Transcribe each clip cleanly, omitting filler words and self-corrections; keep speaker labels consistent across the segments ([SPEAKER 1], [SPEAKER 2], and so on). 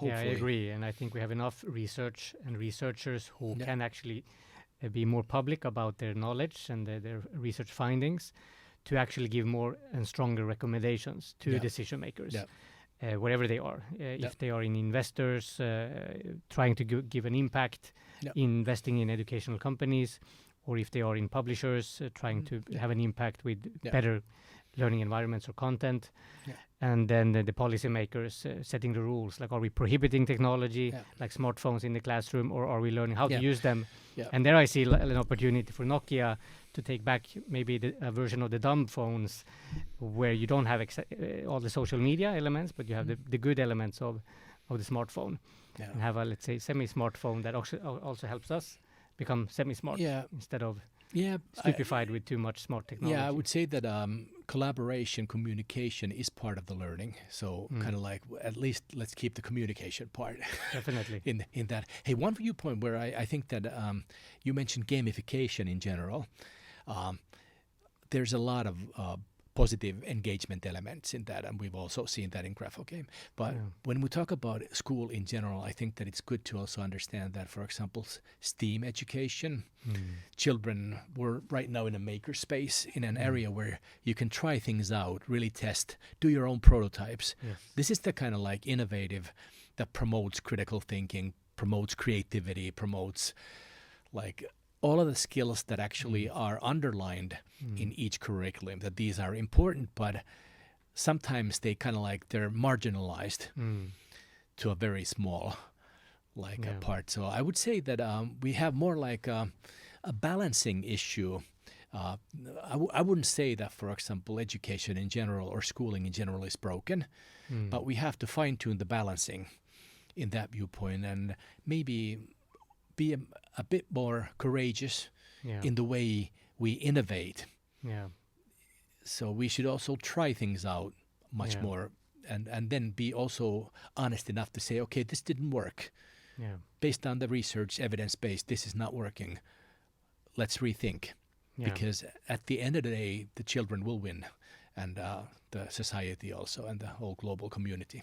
[SPEAKER 1] hopefully.
[SPEAKER 2] Yeah, I agree. And I think we have enough research and researchers who can actually be more public about their knowledge and their research findings to actually give more and stronger recommendations to decision makers. Wherever they are, if they are in investors trying to give an impact, investing in educational companies, or if they are in publishers trying to have an impact with better learning environments or content. And then the policymakers setting the rules, like are we prohibiting technology like smartphones in the classroom, or are we learning how to use them? And there I see an opportunity for Nokia to take back maybe a version of the dumb phones where you don't have all the social media elements, but you have the good elements of the smartphone, and have a, let's say, semi-smartphone that also helps us become semi-smart instead of stupefied with too much smart technology.
[SPEAKER 1] Yeah, I would say that collaboration, communication is part of the learning. So kind of like, at least let's keep the communication part.
[SPEAKER 2] Definitely.
[SPEAKER 1] in that. Hey, one viewpoint where I think that you mentioned gamification in general. There's a lot of positive engagement elements in that, and we've also seen that in GraphoGame. But when we talk about school in general, I think that it's good to also understand that, for example, STEAM education, children, we're right now in a maker space, in an area where you can try things out, really test, do your own prototypes. This is the kind of like innovative that promotes critical thinking, promotes creativity, promotes like all of the skills that actually are underlined in each curriculum, that these are important, but sometimes they kind of like they're marginalized to a very small part. So I would say that we have more like a balancing issue. I wouldn't say that, for example, education in general or schooling in general is broken, but we have to fine-tune the balancing in that viewpoint and maybe be a bit more courageous in the way we innovate. So we should also try things out much more and then be also honest enough to say, okay, this didn't work. Based on the research, evidence-based, this is not working. Let's rethink. Because at the end of the day, the children will win, and the society also, and the whole global community.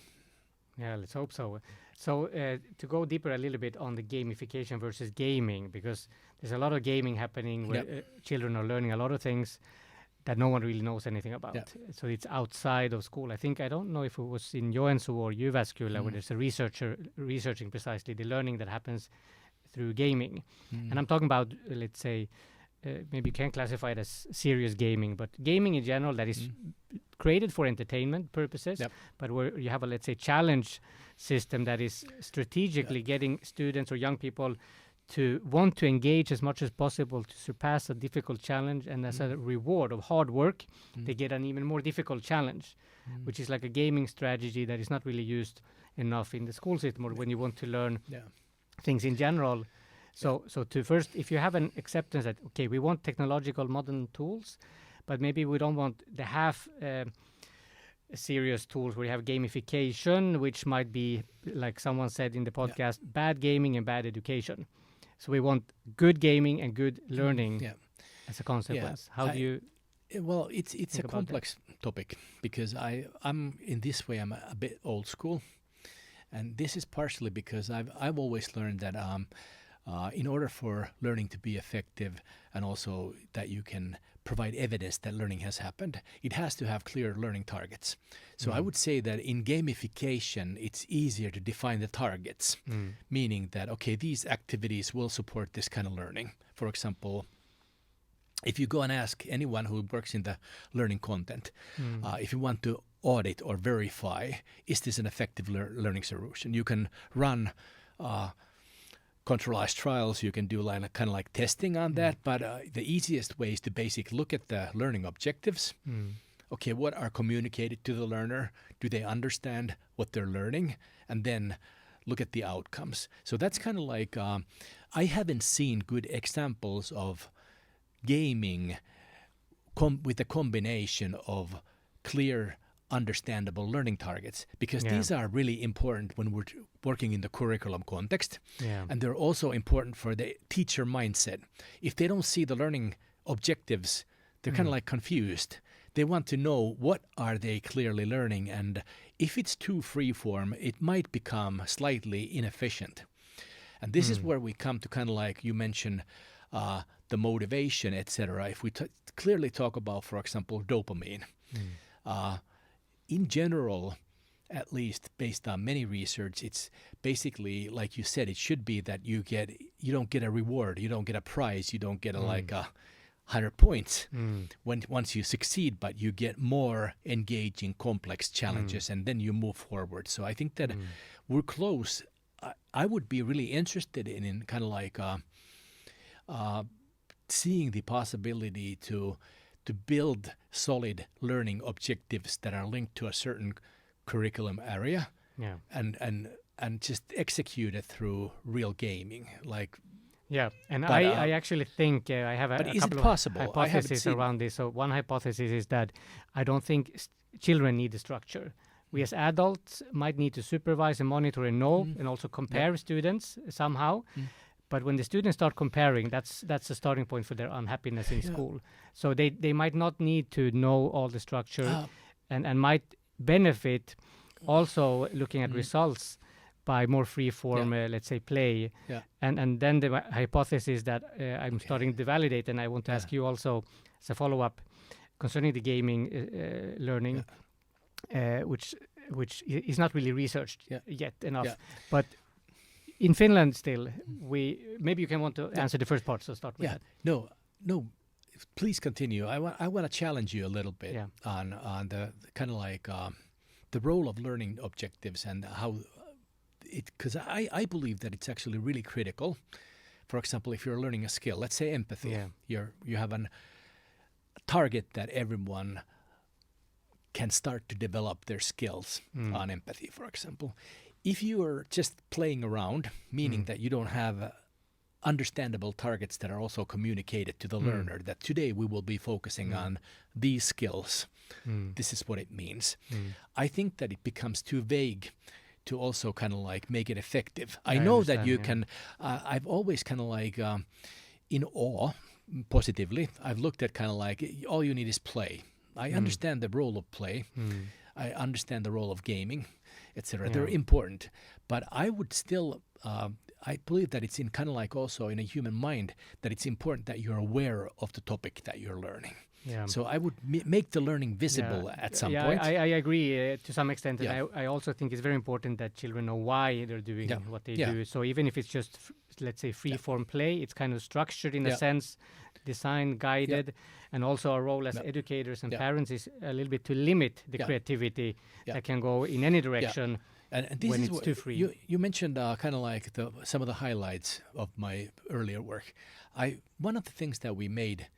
[SPEAKER 2] Yeah, let's hope so. So to go deeper a little bit on the gamification versus gaming, because there's a lot of gaming happening where children are learning a lot of things that no one really knows anything about. So it's outside of school. I don't know if it was in Joensuu or Jyväskylä where there's a researcher researching precisely the learning that happens through gaming. And I'm talking about, let's say, maybe you can classify it as serious gaming, but gaming in general that is created for entertainment purposes, but where you have a, let's say, challenge system that is strategically getting students or young people to want to engage as much as possible to surpass a difficult challenge, and as a reward of hard work, they get an even more difficult challenge, which is like a gaming strategy that is not really used enough in the school system or when you want to learn things in general. So to first, if you have an acceptance that, okay, we want technological modern tools, but maybe we don't want the half serious tools where you have gamification, which might be, like someone said in the podcast, bad gaming and bad education. So we want good gaming and good learning as a consequence. How do you...
[SPEAKER 1] Well, it's a complex topic because I'm in this way, I'm a bit old school. And this is partially because I've always learned that in order for learning to be effective and also that you can provide evidence that learning has happened, it has to have clear learning targets. So I would say that in gamification, it's easier to define the targets, meaning that, okay, these activities will support this kind of learning. For example, if you go and ask anyone who works in the learning content, if you want to audit or verify, is this an effective learning solution? You can run controllized trials, you can do kind of like testing on that, but the easiest way is to basically look at the learning objectives. Okay, what are communicated to the learner? Do they understand what they're learning? And then look at the outcomes. So that's kind of like, I haven't seen good examples of gaming with a combination of clear, understandable learning targets, because these are really important when we're working in the curriculum context. And they're also important for the teacher mindset. If they don't see the learning objectives, they're kind of like confused. they want to know what are they clearly learning, and if it's too freeform, it might become slightly inefficient. And this is where we come to kind of like you mentioned, the motivation, etc. If we clearly talk about, for example, dopamine, in general, at least based on many research, it's basically, like you said, it should be that you don't get a reward, you don't get a prize, you don't get like 100 points once you succeed, but you get more engaging, complex challenges, and then you move forward. So I think that we're close. I would be really interested in kind of like seeing the possibility to build solid learning objectives that are linked to a certain curriculum area, and just execute it through real gaming, like.
[SPEAKER 2] Yeah, and I actually think I have a couple of hypotheses around this. So one hypothesis is that I don't think children need the structure. We as adults might need to supervise and monitor and know and also compare students somehow. But when the students start comparing, that's the starting point for their unhappiness in school. So they might not need to know all the structure and might benefit also looking at results by more free-form, let's say, play. And then the hypothesis that I'm starting to validate, and I want to ask you also as a follow-up concerning the gaming learning, which is not really researched yet enough. But in Finland still, maybe you can want to answer the first part, so start with that.
[SPEAKER 1] No, please continue. I want to challenge you a little bit on the kind of like the role of learning objectives and how because I believe that it's actually really critical. For example, if you're learning a skill, let's say empathy, you have a target that everyone can start to develop their skills on empathy, for example. If you are just playing around, meaning that you don't have understandable targets that are also communicated to the learner, that today we will be focusing on these skills, this is what it means. I think that it becomes too vague to also kind of like make it effective. I know that you can, I've always kind of like in awe, positively, I've looked at kind of like all you need is play. I understand the role of play. I understand the role of gaming, etc. They're important, but I would still, I believe that it's in kind of like also in a human mind that it's important that you're aware of the topic that you're learning. So I would make the learning visible at some point.
[SPEAKER 2] I agree to some extent. And I also think it's very important that children know why they're doing what they do. So even if it's just, let's say, free-form play, it's kind of structured in a sense, designed, guided. And also our role as educators and parents is a little bit to limit the creativity that can go in any direction and this when it's too free.
[SPEAKER 1] You mentioned kind of like some of the highlights of my earlier work. One of the things that we made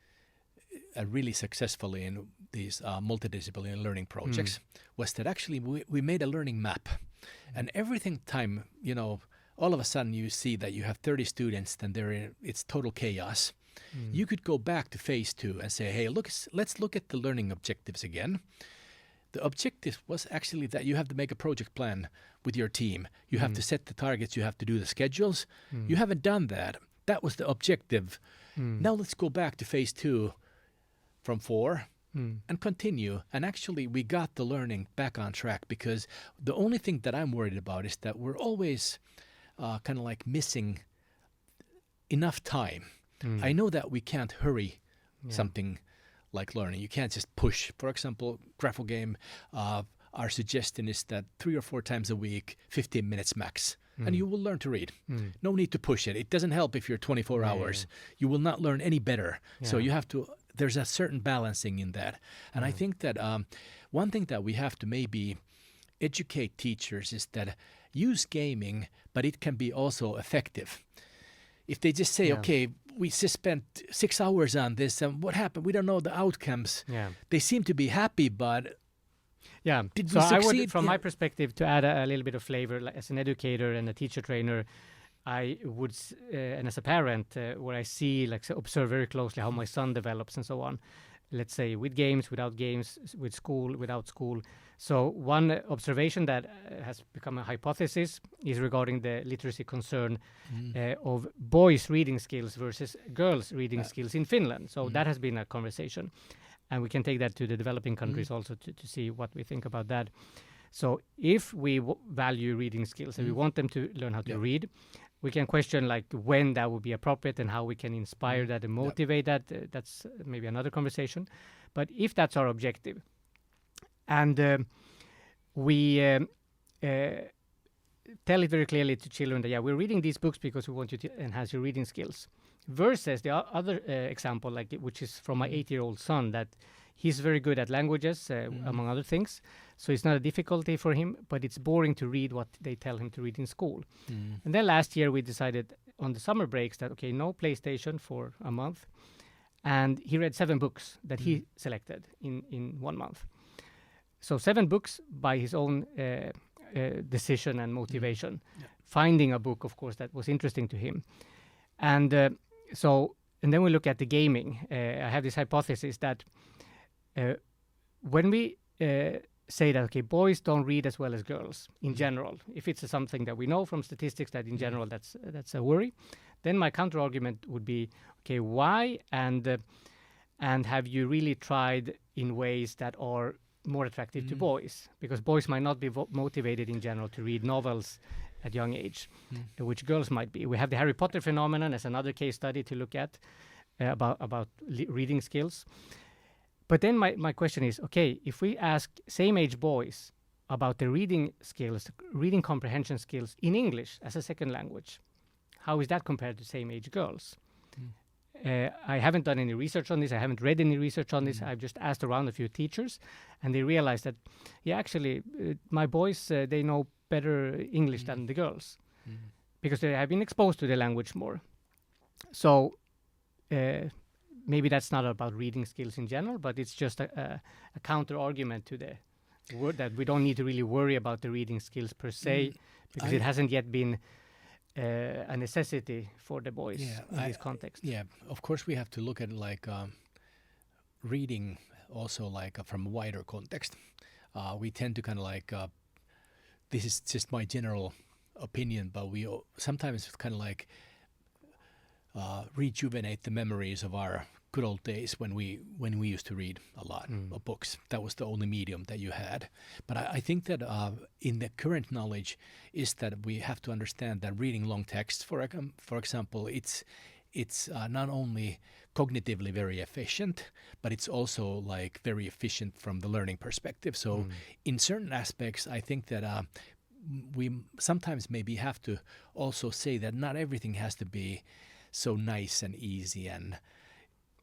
[SPEAKER 1] really successfully in these multidisciplinary learning projects was that actually we made a learning map. And everything time, all of a sudden you see that you have 30 students and it's total chaos. You could go back to phase 2 and say, hey, let's look at the learning objectives again. The objective was actually that you have to make a project plan with your team. You have to set the targets. You have to do the schedules. You haven't done that. That was the objective. Now let's go back to phase 2 from 4 and continue. And actually, we got the learning back on track because the only thing that I'm worried about is that we're always kind of like missing enough time. I know that we can't hurry something like learning. You can't just push. For example, GraphoGame, our suggestion is that 3 or 4 times a week, 15 minutes max, and you will learn to read. No need to push it. It doesn't help if you're 24 hours. You will not learn any better. So you have to, there's a certain balancing in that. And I think that one thing that we have to maybe educate teachers is that use gaming, but it can be also effective. If they just say, okay, we just spent 6 hours on this, and what happened? We don't know the outcomes. They seem to be happy, but did we succeed?
[SPEAKER 2] I would, from my perspective, to add a little bit of flavor, like, as an educator and a teacher trainer, I would, and as a parent, where I see, like, observe very closely how my son develops and so on. Let's say with games, without games, with school, without school. So one observation that has become a hypothesis is regarding the literacy concern of boys' reading skills versus girls' reading skills in Finland. So that has been a conversation. And we can take that to the developing countries also to see what we think about that. So if we value reading skills and we want them to learn how to read, we can question like when that would be appropriate and how we can inspire that and motivate that. That's maybe another conversation. But if that's our objective, and we tell it very clearly to children that, we're reading these books because we want you to enhance your reading skills. Versus the other example, which is from my 8-year-old son, that he's very good at languages, among other things. So it's not a difficulty for him, but it's boring to read what they tell him to read in school. And then last year we decided on the summer breaks that, okay, no PlayStation for a month. And he read 7 books that he selected in 1 month. So 7 books by his own decision and motivation. Finding a book, of course, that was interesting to him. And then we look at the gaming. I have this hypothesis that when we say that, okay, boys don't read as well as girls in general, if it's something that we know from statistics that in general that's a worry, then my counter argument would be, okay, why? And have you really tried in ways that are more attractive to boys? Because boys might not be motivated in general to read novels at young age, which girls might be. We have the Harry Potter phenomenon as another case study to look at about reading skills. But then my question is, okay, if we ask same age boys about the reading skills, reading comprehension skills in English as a second language, how is that compared to same age girls? I haven't done any research on this. I haven't read any research on this. I've just asked around a few teachers, and they realized that, actually, my boys, they know better English than the girls because they have been exposed to the language more. So maybe that's not about reading skills in general, but it's just a counter argument to the word that we don't need to really worry about the reading skills per se because it hasn't yet been a necessity for the boys in this context.
[SPEAKER 1] Yeah, of course we have to look at reading also from a wider context. We tend to kind of this is just my general opinion, but we sometimes kind of rejuvenate the memories of our good old days when we used to read a lot of books. That was the only medium that you had. But I think that in the current knowledge is that we have to understand that reading long texts, for example, it's not only cognitively very efficient, but it's also very efficient from the learning perspective. So in certain aspects, I think that we sometimes maybe have to also say that not everything has to be so nice and easy, and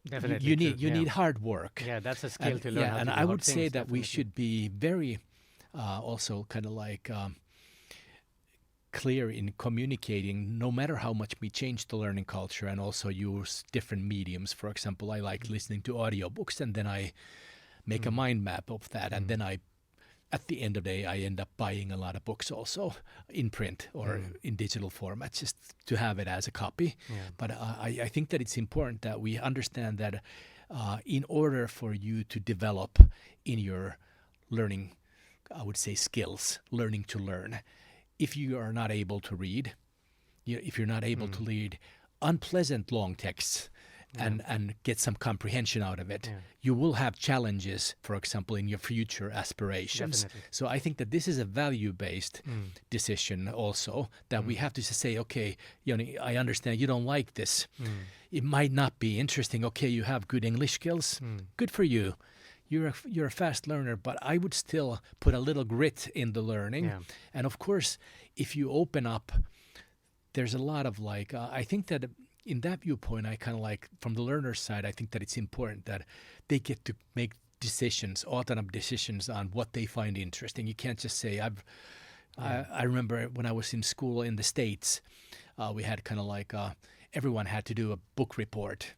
[SPEAKER 2] definitely
[SPEAKER 1] you need hard work.
[SPEAKER 2] Yeah, that's a skill to learn.
[SPEAKER 1] And I would say that we should be very also kind of clear in communicating, no matter how much we change the learning culture and also use different mediums. For example, I like listening to audiobooks, and then I make a mind map of that, and then at the end of the day, I end up buying a lot of books also in print or in digital format just to have it as a copy. Yeah. But I think that it's important that we understand that in order for you to develop in your learning, I would say skills, learning to learn, if you are not able to read, if you're not able to read unpleasant long texts, and get some comprehension out of it, you will have challenges, for example, in your future aspirations. Definitely. So I think that this is a value-based decision also, that we have to say, okay, I understand you don't like this. It might not be interesting. Okay, you have good English skills. Good for you. You're a fast learner, but I would still put a little grit in the learning. Yeah. And of course, if you open up, there's a lot of I think that in that viewpoint, I kind of from the learner's side, I think that it's important that they get to make decisions, autonomous decisions on what they find interesting. You can't just say, I remember when I was in school in the States, we had kind of everyone had to do a book report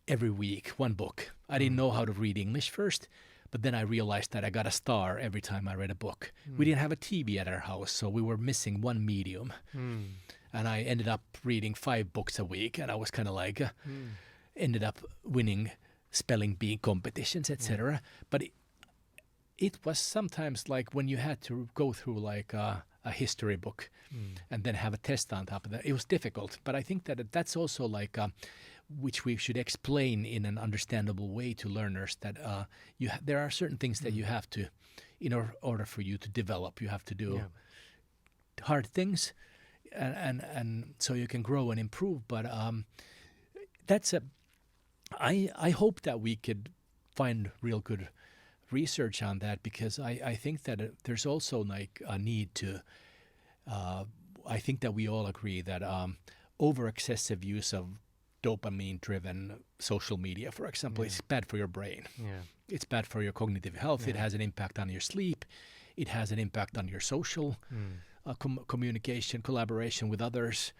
[SPEAKER 1] every week, one book. I didn't know how to read English first, but then I realized that I got a star every time I read a book. We didn't have a TV at our house, so we were missing one medium. And I ended up reading 5 books a week, and I was kind of ended up winning spelling bee competitions, etc. But it was sometimes when you had to go through a history book and then have a test on top of that. It was difficult, but I think that that's also which we should explain in an understandable way to learners, that there are certain things that you have to, in order for you to develop, you have to do hard things, and so you can grow and improve. But I hope that we could find real good research on that, because I think that there's also like a need to, I think that we all agree that over excessive use of dopamine-driven social media, for example, is bad for your brain.
[SPEAKER 2] Yeah.
[SPEAKER 1] It's bad for your cognitive health. It has an impact on your sleep. It has an impact on your social communication, collaboration with others.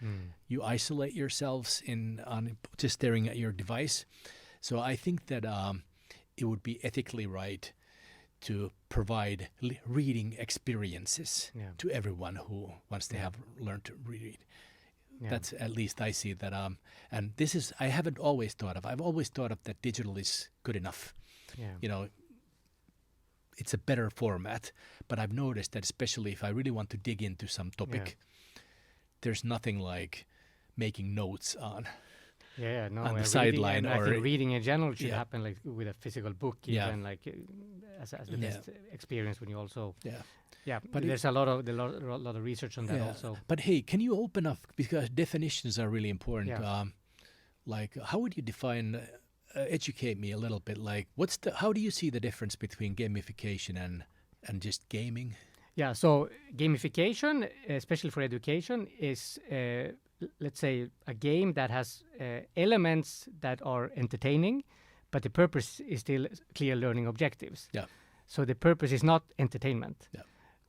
[SPEAKER 1] You isolate yourselves on just staring at your device. So I think that it would be ethically right to provide reading experiences to everyone who, once they have learned to read. That's, at least I see that. And this is, I haven't always thought of. I've always thought of that digital is good enough. You know, it's a better format. But I've noticed that, especially if I really want to dig into some topic, there's nothing like making notes on the sideline.
[SPEAKER 2] I think reading in general should happen like with a physical book, even like as the best experience when you also. But there's a lot of research on that also. But
[SPEAKER 1] hey, can you open up, because definitions are really important. Like, how would you define? Educate me a little bit. Like, how do you see the difference between gamification and just gaming?
[SPEAKER 2] Yeah, so gamification, especially for education, is let's say a game that has elements that are entertaining, but the purpose is still clear learning objectives. So the purpose is not entertainment.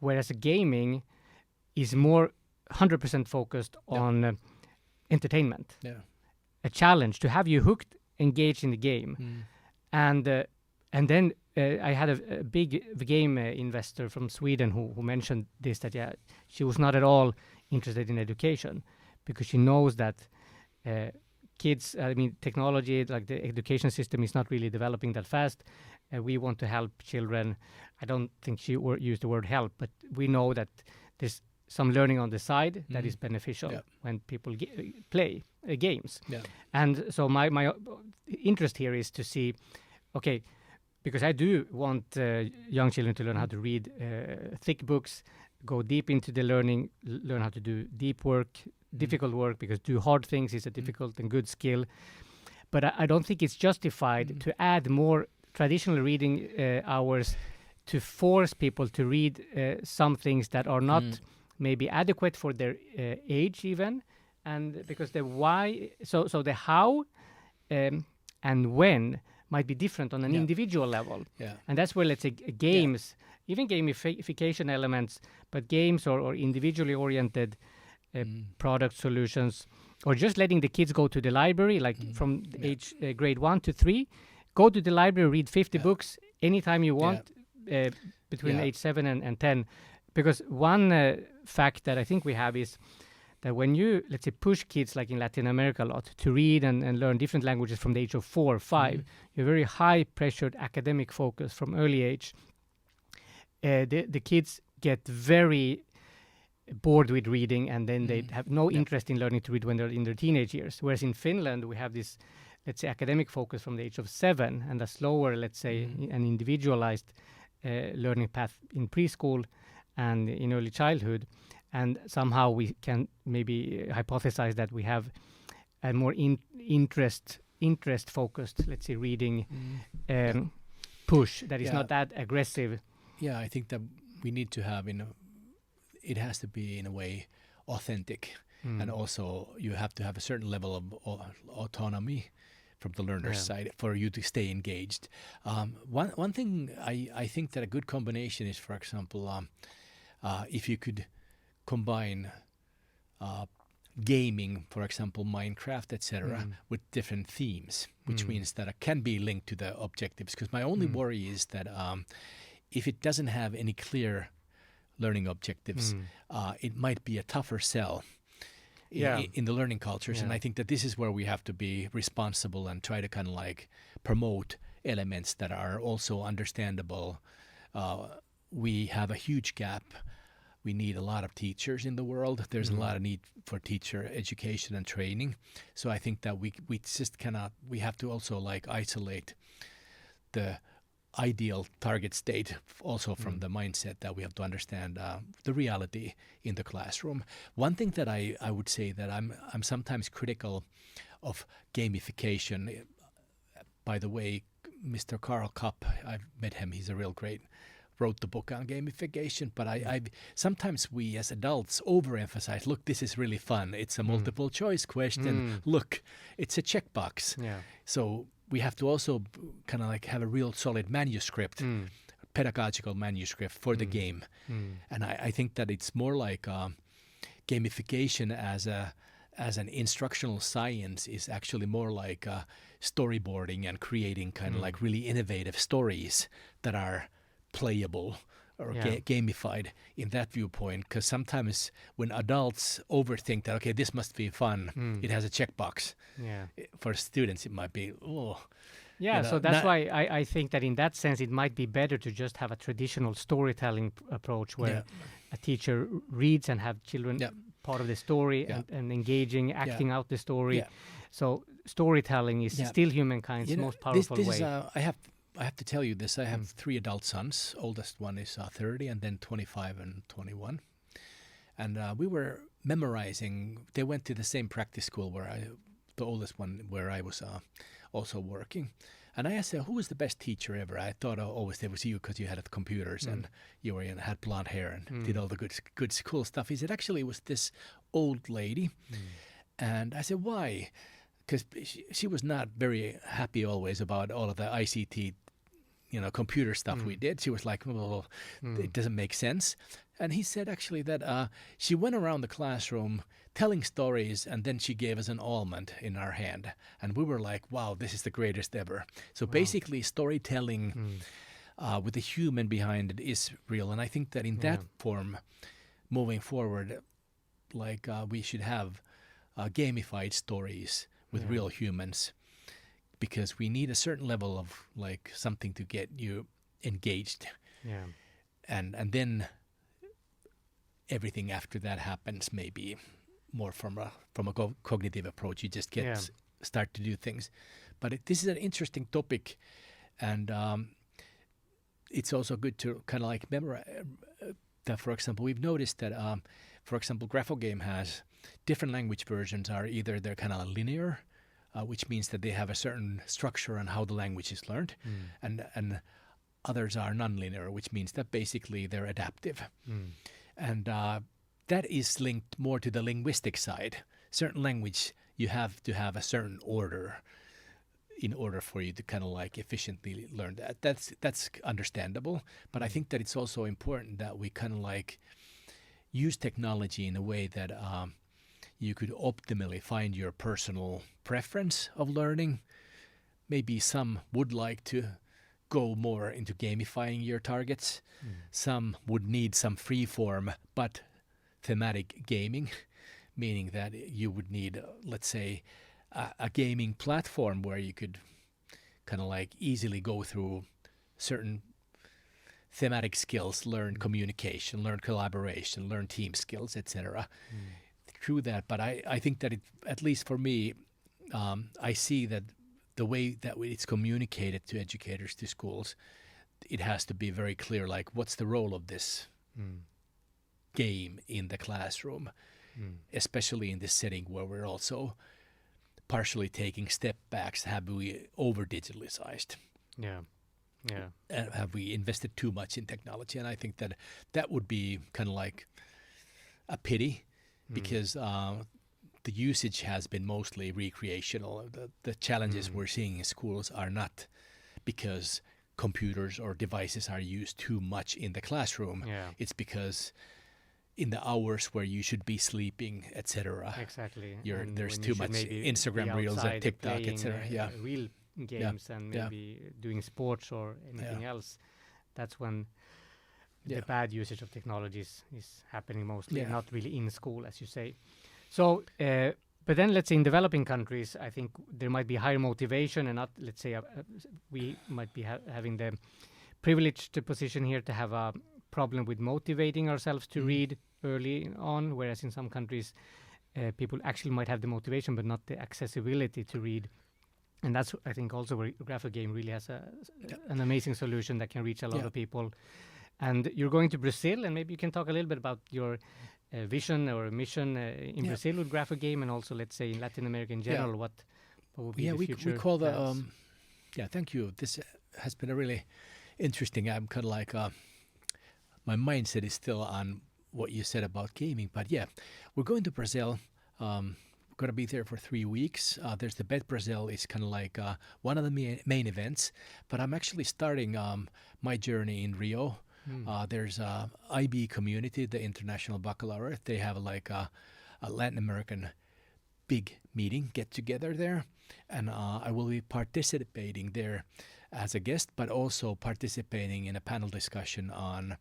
[SPEAKER 2] Whereas gaming is more 100% focused on entertainment. A challenge to have you hooked, engaged in the game. And then I had a big game investor from Sweden who mentioned this, that she was not at all interested in education, because she knows that kids, technology, like the education system is not really developing that fast. We want to help children. I don't think she used the word help, but we know that there's some learning on the side that is beneficial when people play games. And so my interest here is to see, okay, because I do want young children to learn how to read thick books, go deep into the learning, learn how to do deep work, difficult work, because do hard things is a difficult and good skill. But I don't think it's justified to add more traditional reading hours to force people to read some things that are not maybe adequate for their age even. And because the why, so the how and when might be different on an individual level. And that's where, let's say, games, even gamification elements, but games or individually oriented product solutions, or just letting the kids go to the library, like from age grade 1 to 3, go to the library, read 50 books anytime you want between age 7 and 10. Because one fact that I think we have is that when you, let's say, push kids, like in Latin America a lot, to read and learn different languages from the age of 4 or 5, you have very high-pressured academic focus from early age. The kids get very bored with reading, and then they have no interest in learning to read when they're in their teenage years. Whereas in Finland, we have this, let's say, academic focus from the age of 7, and a slower, let's say, an individualized learning path in preschool and in early childhood. And somehow we can maybe hypothesize that we have a more interest-focused, let's say, reading push that is not that aggressive.
[SPEAKER 1] Yeah, I think that we need to have, it has to be in a way authentic, and also you have to have a certain level of autonomy from the learner's side for you to stay engaged. One thing I think that a good combination is, for example, if you could combine gaming, for example, Minecraft, etc., with different themes, which means that it can be linked to the objectives. Because my only worry is that if it doesn't have any clear learning objectives, it might be a tougher sell in the learning cultures. And I think that this is where we have to be responsible and try to kind of like promote elements that are also understandable. We have a huge gap we need a lot of teachers in the world. There's a lot of need for teacher education and training. So I think that we just cannot. We have to also like isolate the ideal target state also from the mindset that we have to understand the reality in the classroom. One thing that I would say that I'm sometimes critical of gamification. By the way, Mr. Karl Kapp, I've met him. He's a real great. Wrote the book on gamification, but I sometimes we as adults overemphasize. Look, this is really fun. It's a multiple choice question. Look, it's a checkbox.
[SPEAKER 2] Yeah.
[SPEAKER 1] So we have to also kind of like have a real solid manuscript, pedagogical manuscript for the game. And I think that it's more like gamification as an instructional science is actually more like storyboarding and creating kind of like really innovative stories that are playable or gamified in that viewpoint. Because sometimes when adults overthink that, okay, this must be fun, it has a checkbox.
[SPEAKER 2] Yeah.
[SPEAKER 1] For students, it might be,
[SPEAKER 2] Yeah,
[SPEAKER 1] you know,
[SPEAKER 2] so that's why I think that in that sense, it might be better to just have a traditional storytelling approach where a teacher reads and have children part of the story and engaging, acting out the story.
[SPEAKER 1] Yeah.
[SPEAKER 2] So storytelling is still humankind's most powerful
[SPEAKER 1] this
[SPEAKER 2] way.
[SPEAKER 1] Is, I have to tell you this. I have 3 adult sons. Oldest one is 30 and then 25 and 21. And we were memorizing. They went to the same practice school the oldest one where I was also working. And I asked her, who was the best teacher ever? I thought always it was you because you had computers and you were had blonde hair and did all the good cool stuff. He said, actually, it was this old lady. And I said, why? Because she was not very happy always about all of the ICT, computer stuff we did. She was like, well, it doesn't make sense. And he said actually that she went around the classroom telling stories, and then she gave us an almond in our hand. And we were like, wow, this is the greatest ever. So basically storytelling with a human behind it is real. And I think that in that form, moving forward, like we should have gamified stories with real humans, because we need a certain level of like something to get you engaged.
[SPEAKER 2] Yeah.
[SPEAKER 1] And then everything after that happens maybe more from a cognitive approach. You just get start to do things. But this is an interesting topic, and it's also good to kind of like memorize that. For example, we've noticed that, for example, GraphoGame has different language versions are either they're kind of linear, which means that they have a certain structure on how the language is learned, and others are nonlinear, which means that basically they're adaptive. And that is linked more to the linguistic side. Certain language, you have to have a certain order in order for you to kind of like efficiently learn that. That's understandable. But I think that it's also important that we kind of like use technology in a way that you could optimally find your personal preference of learning. Maybe some would like to go more into gamifying your targets. Some would need some free form but thematic gaming, meaning that you would need, let's say, a gaming platform where you could kind of like easily go through certain thematic skills, learn communication, learn collaboration, learn team skills, etc. Through that. But I think that at least for me, I see that the way that it's communicated to educators, to schools, it has to be very clear, like what's the role of this game in the classroom, especially in this setting where we're also partially taking step backs. Have we over-digitalized?
[SPEAKER 2] Yeah.
[SPEAKER 1] Have we invested too much in technology? And I think that that would be kind of like a pity, because the usage has been mostly recreational. The challenges we're seeing in schools are not because computers or devices are used too much in the classroom. It's because in the hours where you should be sleeping, etc.
[SPEAKER 2] Exactly.
[SPEAKER 1] There's too much Instagram reels and TikTok, etc.
[SPEAKER 2] Real games and maybe doing sports or anything else. That's when the bad usage of technologies is happening mostly, not really in school, as you say. So, but then let's say in developing countries, I think there might be higher motivation, and not, let's say, we might be having the privileged position here to have a problem with motivating ourselves to read early on, whereas in some countries people actually might have the motivation but not the accessibility to read. And that's, I think, also where GraphoGame really has an amazing solution that can reach a lot of people. And you're going to Brazil, and maybe you can talk a little bit about your vision or mission in Brazil with GraphoGame, and also, let's say, in Latin America in general, what will be the future
[SPEAKER 1] we call
[SPEAKER 2] plans?
[SPEAKER 1] thank you. This has been a really interesting. I'm kind of like, my mindset is still on what you said about gaming, but we're going to Brazil. We're going to be there for 3 weeks. There's the Bet Brazil is kind of like one of the main events, but I'm actually starting my journey in Rio. There's IB community, the International Baccalaureate. They have like a Latin American big meeting, get together there. And I will be participating there as a guest, but also participating in a panel discussion on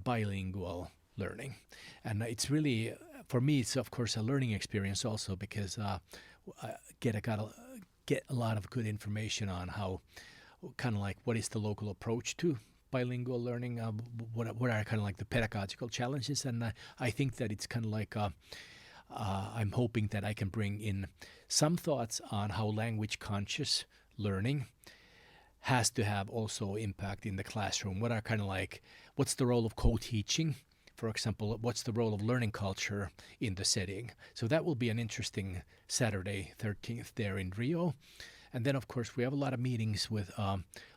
[SPEAKER 1] bilingual learning. And it's really, for me, it's of course a learning experience also, because I get a lot of good information on how, kind of like, what is the local approach to bilingual learning, what are kind of like the pedagogical challenges. And I think that it's kind of like, I'm hoping that I can bring in some thoughts on how language conscious learning has to have also impact in the classroom. What are kind of like, what's the role of co-teaching? For example, what's the role of learning culture in the setting? So that will be an interesting Saturday, 13th there in Rio. And then, of course, we have a lot of meetings with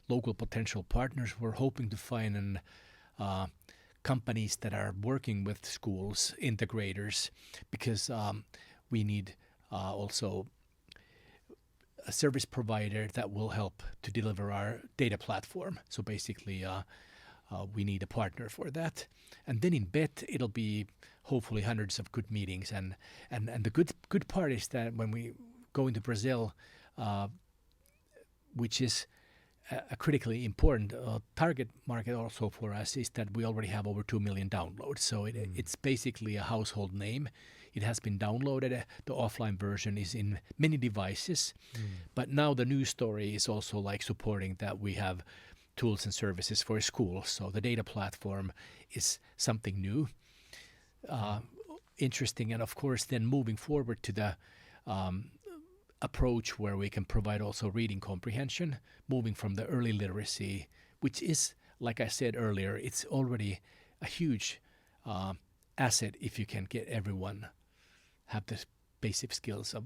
[SPEAKER 1] local potential partners. We're hoping to find companies that are working with schools, integrators, because we need also a service provider that will help to deliver our data platform. So basically, we need a partner for that. And then in Bet, it'll be hopefully hundreds of good meetings. And the good part is that when we go into Brazil, which is a critically important target market also for us, is that we already have over 2 million downloads. So it's basically a household name. It has been downloaded. The offline version is in many devices. But now the news story is also like supporting that we have tools and services for schools. So the data platform is something new, interesting. And of course, then moving forward to the approach where we can provide also reading comprehension, moving from the early literacy, which is, like I said earlier, it's already a huge asset if you can get everyone have the basic skills of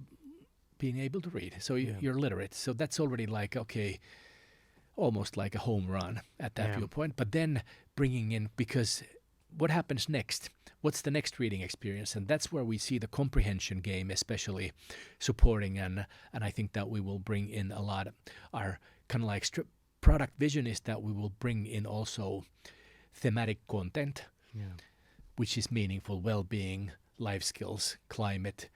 [SPEAKER 1] being able to read. So you're literate. So that's already like, okay, almost like a home run at that viewpoint. But then bringing in, because what happens next? What's the next reading experience? And that's where we see the comprehension game especially supporting, and I think that we will bring in a lot of our kind of like product vision is that we will bring in also thematic content, which is meaningful, well-being, life skills, climate,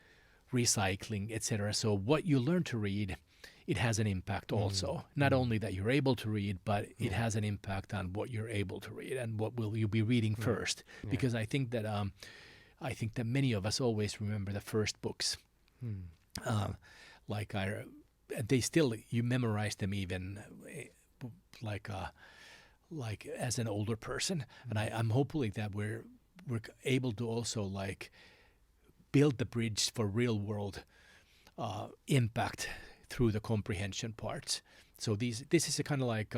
[SPEAKER 1] recycling, etc. So what you learn to read, it has an impact also. Not only that you're able to read, but it has an impact on what you're able to read and what will you be reading first. Because I think that many of us always remember the first books. They still, you memorize them even like as an older person. And I'm hopefully that we're able to also like build the bridge for real world impact through the comprehension parts. So this is a kind of like,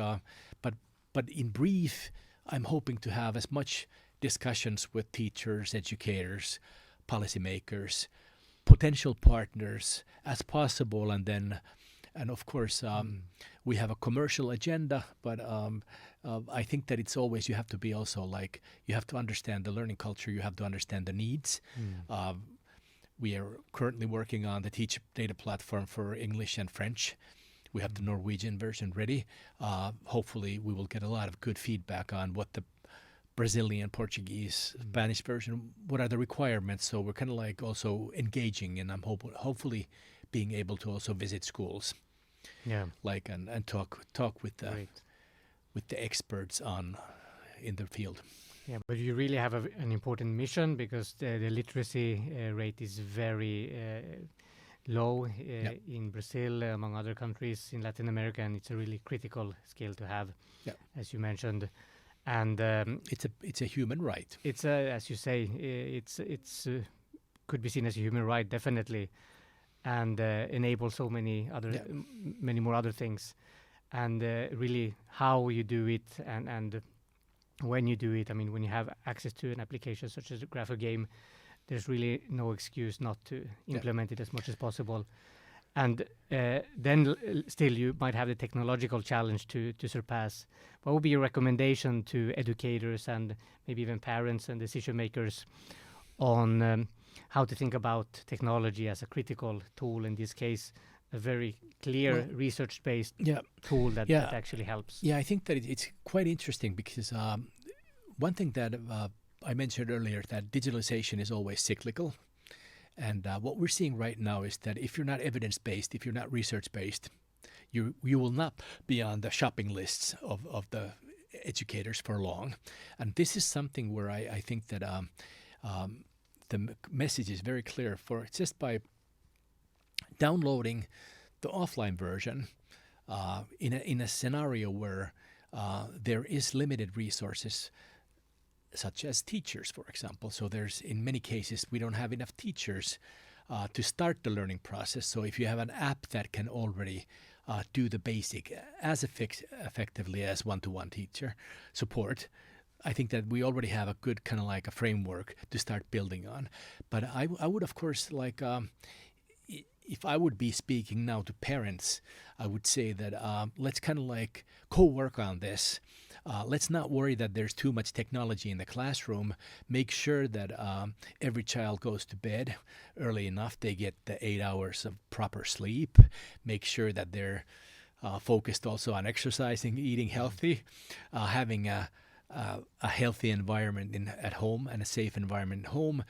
[SPEAKER 1] but in brief, I'm hoping to have as much discussions with teachers, educators, policymakers, potential partners as possible, and of course we have a commercial agenda, but I think that it's always, you have to be also like, you have to understand the learning culture, you have to understand the needs. We are currently working on the Teach Data platform for English and French. We have the Norwegian version ready. Hopefully we will get a lot of good feedback on what the Brazilian, Portuguese, Spanish version, what are the requirements. So we're kind of like also engaging, and I'm hopefully being able to also visit schools. Like and talk with the experts in the field.
[SPEAKER 2] Yeah, but you really have an important mission, because the literacy rate is very low in Brazil, among other countries in Latin America, and it's a really critical skill to have, as you mentioned. And
[SPEAKER 1] it's a human right.
[SPEAKER 2] It's as you say, it's could be seen as a human right, definitely, and enable so many other many more other things, and really how you do it and when you do it. I mean, when you have access to an application such as a GraphoGame, there's really no excuse not to implement it as much as possible. And then still you might have the technological challenge to surpass. What would be your recommendation to educators and maybe even parents and decision makers on how to think about technology as a critical tool, in this case, a very clear research-based tool that actually helps?
[SPEAKER 1] Yeah, I think that it's quite interesting because one thing that I mentioned earlier, that digitalization is always cyclical. And what we're seeing right now is that if you're not evidence-based, if you're not research-based, you will not be on the shopping lists of the educators for long. And this is something where I think that the message is very clear. For just by downloading the offline version in a scenario where there is limited resources, such as teachers, for example. So there's, in many cases, we don't have enough teachers to start the learning process. So if you have an app that can already do the basic as effectively as one-to-one teacher support, I think that we already have a good kind of like a framework to start building on. But I would, of course, like if I would be speaking now to parents, I would say that let's kind of like co-work on this. Let's not worry that there's too much technology in the classroom. Make sure that every child goes to bed early enough. They get the 8 hours of proper sleep. Make sure that they're focused also on exercising, eating healthy, having a healthy environment at home and a safe environment at home.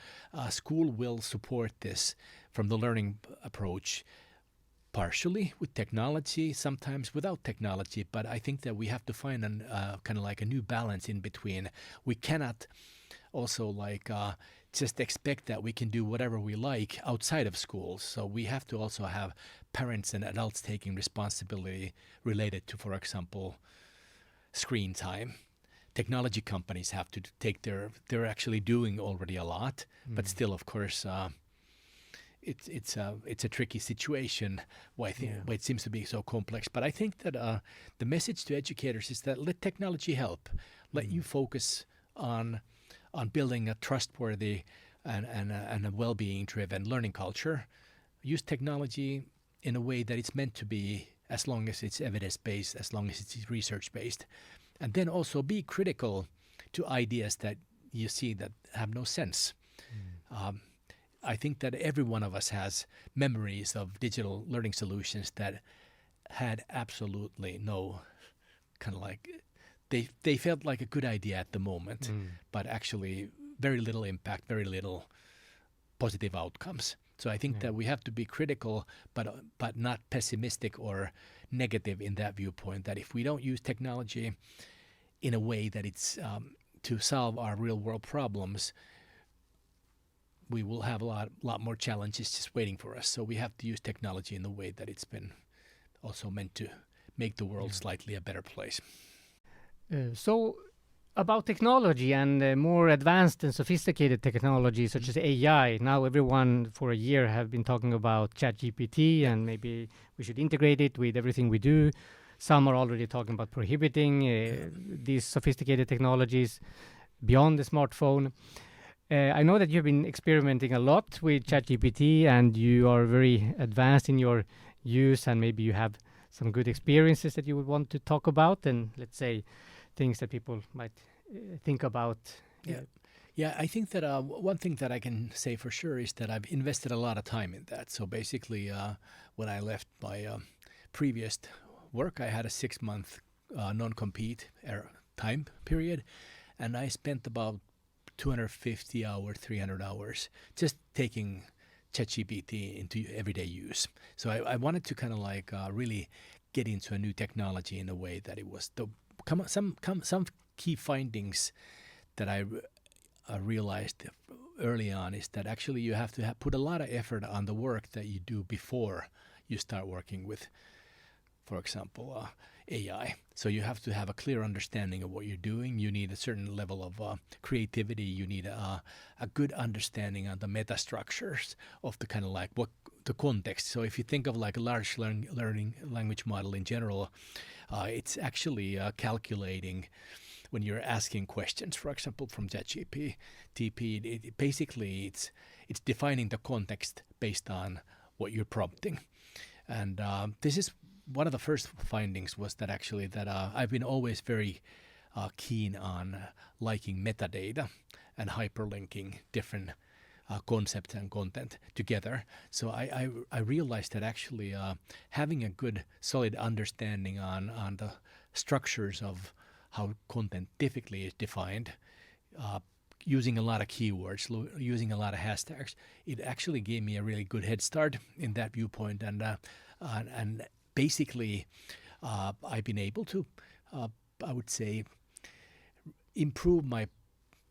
[SPEAKER 1] School will support this from the learning approach, partially with technology, sometimes without technology. But I think that we have to find kind of like a new balance in between. We cannot also like just expect that we can do whatever we like outside of schools. So we have to also have parents and adults taking responsibility related to, for example, screen time. Technology companies have to take they're actually doing already a lot, but still, of course, it's a tricky situation. Why it seems to be so complex. But I think that the message to educators is that let technology help. Let you focus on building a trustworthy and a well-being driven learning culture. Use technology in a way that it's meant to be, as long as it's evidence-based, as long as it's research-based. And then also be critical to ideas that you see that have no sense. I think that every one of us has memories of digital learning solutions that had absolutely no kind of like, they felt like a good idea at the moment, but actually very little impact, very little positive outcomes. So I think that we have to be critical, but not pessimistic or negative in that viewpoint, that if we don't use technology in a way that it's to solve our real world problems, we will have a lot more challenges just waiting for us. So we have to use technology in the way that it's been also meant to make the world slightly a better place.
[SPEAKER 2] So about technology and more advanced and sophisticated technology such as AI, now everyone for a year have been talking about ChatGPT and maybe we should integrate it with everything we do. Some are already talking about prohibiting these sophisticated technologies beyond the smartphone. I know that you've been experimenting a lot with ChatGPT and you are very advanced in your use, and maybe you have some good experiences that you would want to talk about, and let's say things that people might think about.
[SPEAKER 1] Yeah, I think that one thing that I can say for sure is that I've invested a lot of time in that. So basically, when I left my previous work, I had a 6-month non-compete time period, and I spent about 250 hours, 300 hours, just taking ChatGPT into everyday use. So I wanted to kind of like really get into a new technology in a way that it was some key findings that I realized early on is that actually you have to put a lot of effort on the work that you do before you start working with, for example, AI. So you have to have a clear understanding of what you're doing. You need a certain level of creativity. You need a good understanding of the meta structures of the kind of like what the context. So if you think of like a large learning language model in general, it's actually calculating when you're asking questions, for example, from ChatGPT. Basically it's defining the context based on what you're prompting. And this is one of the first findings was that actually that I've been always very keen on liking metadata and hyperlinking different concepts and content together. So I realized that actually having a good solid understanding on the structures of how content typically is defined, using a lot of keywords, using a lot of hashtags, it actually gave me a really good head start in that viewpoint. And basically, I've been able to, I would say, improve my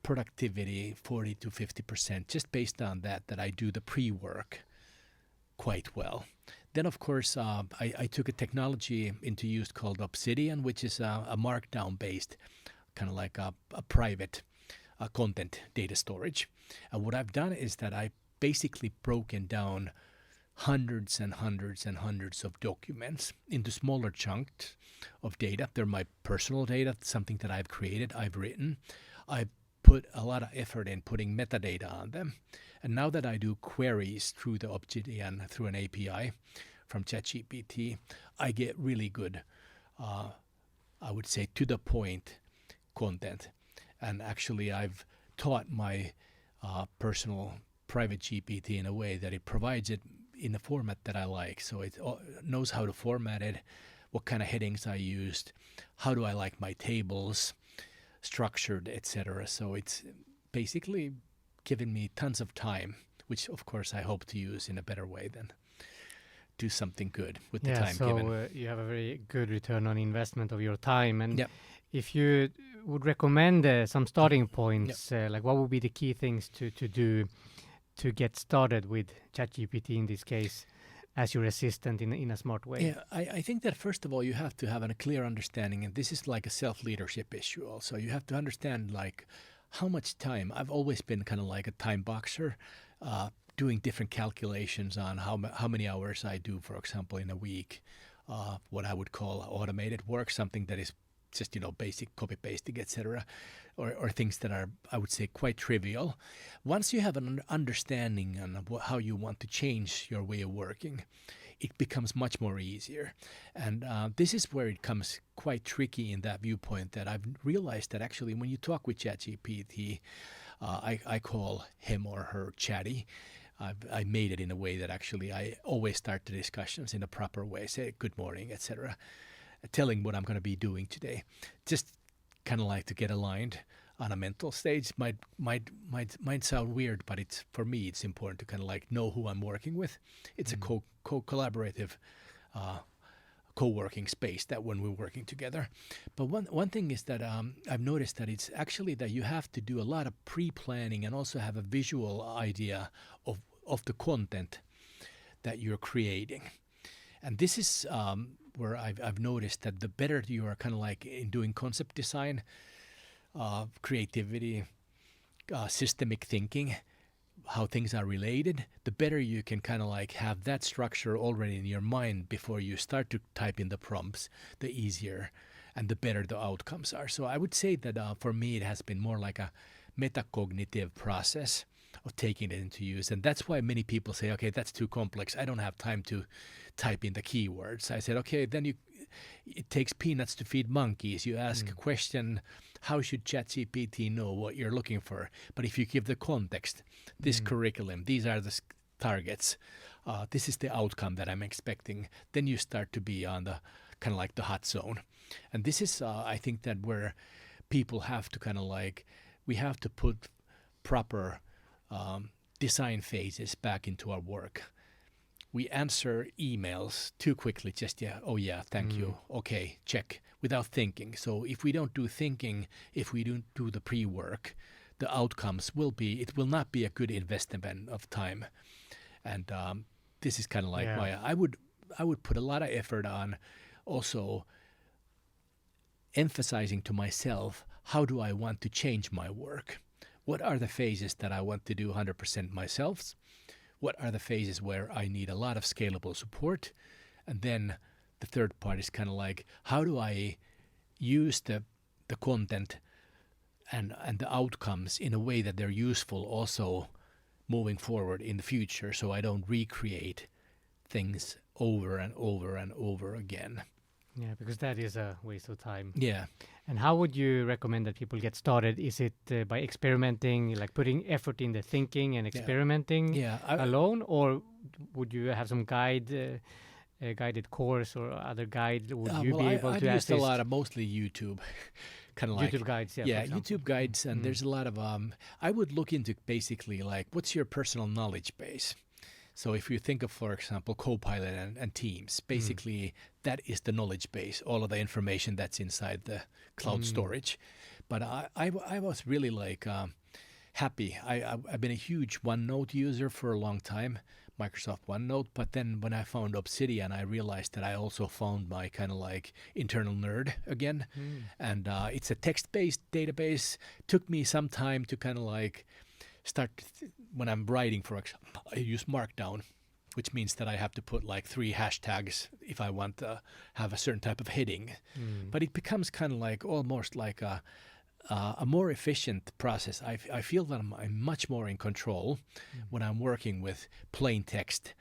[SPEAKER 1] productivity 40 to 50% just based on that I do the pre-work quite well. Then, of course, I took a technology into use called Obsidian, which is a markdown-based, kind of like a private content data storage. And what I've done is that I basically broken down hundreds and hundreds and hundreds of documents into smaller chunks of data. They're my personal data, something that I've created, I've written. I put a lot of effort in putting metadata on them. And now that I do queries through the Obsidian, through an API from ChatGPT, I get really good, I would say, to the point content. And actually, I've taught my personal private GPT in a way that it provides it in the format that I like. So it knows how to format it, what kind of headings I used, how do I like my tables structured, etc. So it's basically given me tons of time, which of course I hope to use in a better way than do something good with the time given.
[SPEAKER 2] So you have a very good return on investment of your time. And
[SPEAKER 1] Yep.
[SPEAKER 2] if you would recommend some starting points, like what would be the key things to do to get started with ChatGPT in this case as your assistant in a smart way?
[SPEAKER 1] Yeah, I think that first of all, you have to have a clear understanding, and this is like a self-leadership issue also. You have to understand like how much time. I've always been kind of like a time boxer, doing different calculations on how many hours I do, for example, in a week, what I would call automated work, something that is just, basic copy pasting, etc., or things that are, I would say, quite trivial. Once you have an understanding on how you want to change your way of working, it becomes much more easier. And this is where it comes quite tricky in that viewpoint that I've realized that actually when you talk with ChatGPT, I call him or her Chatty. I made it in a way that actually I always start the discussions in a proper way, say good morning, etc., telling what I'm going to be doing today. Just kind of like to get aligned on a mental stage. Might sound weird, but it's, for me, it's important to kind of like know who I'm working with. It's a collaborative co-working space that when we're working together. But one thing is that I've noticed that it's actually that you have to do a lot of pre-planning and also have a visual idea of the content that you're creating. And this is where I've noticed that the better you are kind of like in doing concept design, creativity, systemic thinking, how things are related, the better you can kind of like have that structure already in your mind before you start to type in the prompts, the easier and the better the outcomes are. So I would say that for me, it has been more like a metacognitive process of taking it into use. And that's why many people say, okay, that's too complex. I don't have time to type in the keywords. I said, okay, then it takes peanuts to feed monkeys. You ask a question, how should ChatGPT know what you're looking for? But if you give the context, this curriculum, these are the targets, this is the outcome that I'm expecting, then you start to be on the kind of like the hot zone. And this is, I think that where people have to kind of like, we have to put proper design phases back into our work. We answer emails too quickly, just thank you, okay, check, without thinking. So if we don't do thinking, if we don't do the pre-work, the outcomes will not be a good investment of time. And this is kind of like why I would put a lot of effort on also emphasizing to myself, how do I want to change my work? What are the phases that I want to do 100% myself? What are the phases where I need a lot of scalable support? And then the third part is kind of like, how do I use the content and the outcomes in a way that they're useful also moving forward in the future, so I don't recreate things over and over and over again.
[SPEAKER 2] Yeah, because that is a waste of time.
[SPEAKER 1] Yeah.
[SPEAKER 2] And how would you recommend that people get started? Is it by experimenting, like putting effort in the thinking and experimenting alone, or would you have some guided course or other guide? Would you be able to assist?
[SPEAKER 1] I've used a lot of mostly YouTube, kind of like
[SPEAKER 2] YouTube guides.
[SPEAKER 1] Yeah, YouTube guides, and there's a lot of. I would look into basically like, what's your personal knowledge base? So if you think of, for example, Copilot and Teams, basically that is the knowledge base, all of the information that's inside the cloud storage. But I was really like happy. I've been a huge OneNote user for a long time, Microsoft OneNote. But then when I found Obsidian, I realized that I also found my kind of like internal nerd again. And it's a text-based database. Took me some time to kind of like start when I'm writing, for example, I use Markdown, which means that I have to put like 3 hashtags if I want to have a certain type of heading. But it becomes kind of like almost like a more efficient process. I feel that I'm much more in control when I'm working with plain text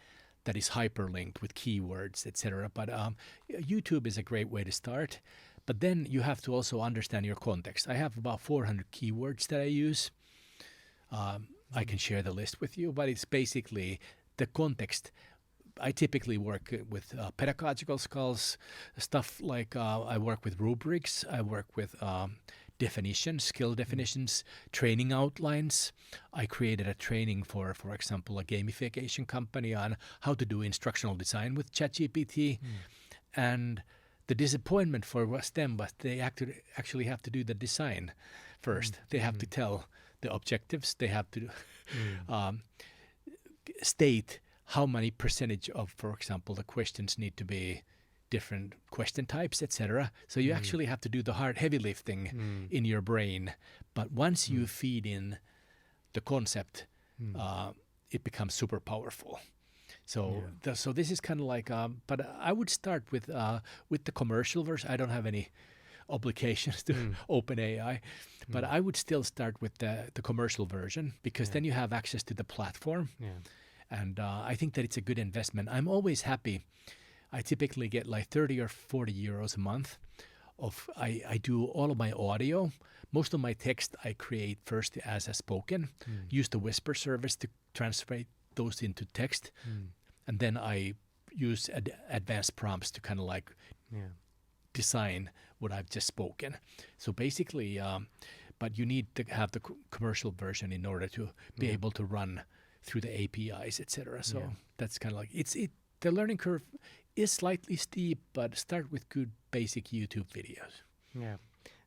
[SPEAKER 1] that is hyperlinked with keywords, etc. But YouTube is a great way to start. But then you have to also understand your context. I have about 400 keywords that I use. I can share the list with you, but it's basically the context. I typically work with pedagogical skills, stuff like I work with rubrics, I work with definitions, skill definitions, training outlines. I created a training for example, a gamification company on how to do instructional design with ChatGPT. And the disappointment for them was they actually have to do the design first. They have to tell the objectives. They have to state how many percentage of, for example, the questions need to be different question types, etc. So you actually have to do the heavy lifting in your brain. But once you feed in the concept, it becomes super powerful. So so this is kind of like, but I would start with the commercial version. I don't have any obligations to OpenAI, but I would still start with the commercial version, because then you have access to the platform. And I think that it's a good investment. I'm always happy. I typically get like 30 or 40 euros a month. I do all of my audio. Most of my text I create first as a spoken, use the Whisper service to translate those into text. And then I use advanced prompts to kind of like design what I've just spoken. So basically, but you need to have the commercial version in order to be able to run through the APIs, etc. So that's kind of like, the learning curve is slightly steep, but start with good basic YouTube videos.
[SPEAKER 2] Yeah.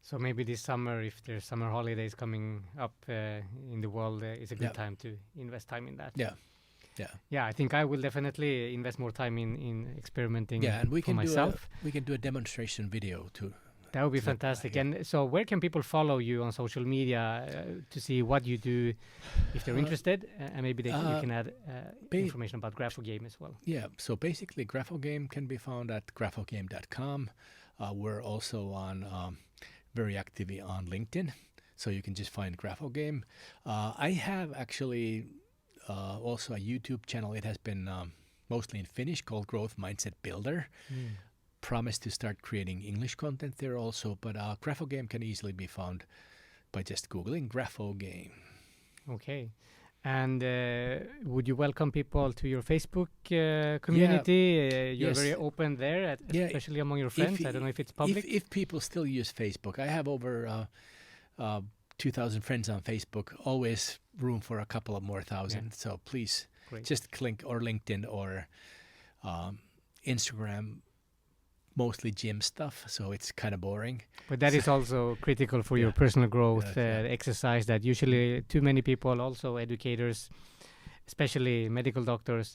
[SPEAKER 2] So maybe this summer, if there's summer holidays coming up in the world, it's a good time to invest time in that. Yeah, I think I will definitely invest more time in experimenting
[SPEAKER 1] and we
[SPEAKER 2] for
[SPEAKER 1] can
[SPEAKER 2] myself.
[SPEAKER 1] We can do a demonstration video too.
[SPEAKER 2] That would be fantastic. And so where can people follow you on social media to see what you do if they're interested? And maybe you can add information about GraphoGame as well.
[SPEAKER 1] Yeah, so basically GraphoGame can be found at graphogame.com. We're also on very actively on LinkedIn, so you can just find GraphoGame. I have actually also a YouTube channel. It has been mostly in Finnish, called Growth Mindset Builder. Promise to start creating English content there also, but GraphoGame can easily be found by just Googling GraphoGame.
[SPEAKER 2] Okay. And would you welcome people to your Facebook community? You're very open there, especially among your friends. I don't know if it's public.
[SPEAKER 1] If people still use Facebook, I have over 2,000 friends on Facebook, always room for a couple of more thousand. So please just click, or LinkedIn or Instagram, mostly gym stuff, so it's kind of boring.
[SPEAKER 2] But that is also critical for your personal growth, exercise that usually too many people, also educators, especially medical doctors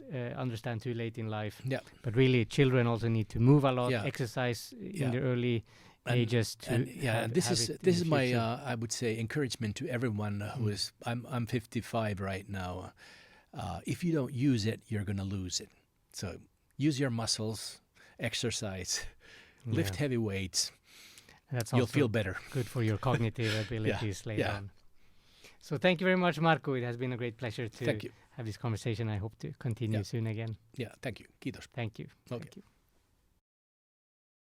[SPEAKER 2] understand too late in life.
[SPEAKER 1] Yeah.
[SPEAKER 2] But really, children also need to move a lot,
[SPEAKER 1] Yeah.
[SPEAKER 2] exercise
[SPEAKER 1] Yeah.
[SPEAKER 2] in the early ages to
[SPEAKER 1] this
[SPEAKER 2] have
[SPEAKER 1] is
[SPEAKER 2] it
[SPEAKER 1] this
[SPEAKER 2] in
[SPEAKER 1] is
[SPEAKER 2] the
[SPEAKER 1] my
[SPEAKER 2] future.
[SPEAKER 1] I would say encouragement to everyone who is I'm 55 right now. If you don't use it, you're going to lose it. So use your muscles, exercise, lift
[SPEAKER 2] Yeah.
[SPEAKER 1] heavy weights.
[SPEAKER 2] That's
[SPEAKER 1] You'll
[SPEAKER 2] also
[SPEAKER 1] feel better.
[SPEAKER 2] good for your cognitive abilities later
[SPEAKER 1] Yeah.
[SPEAKER 2] on. So thank you very much, Markku. It has been a great pleasure to
[SPEAKER 1] Thank you.
[SPEAKER 2] have this conversation. I hope to continue
[SPEAKER 1] Yeah.
[SPEAKER 2] soon again.
[SPEAKER 1] Yeah, thank you. Kiitos.
[SPEAKER 2] Thank you.
[SPEAKER 1] Okay.
[SPEAKER 2] Thank you.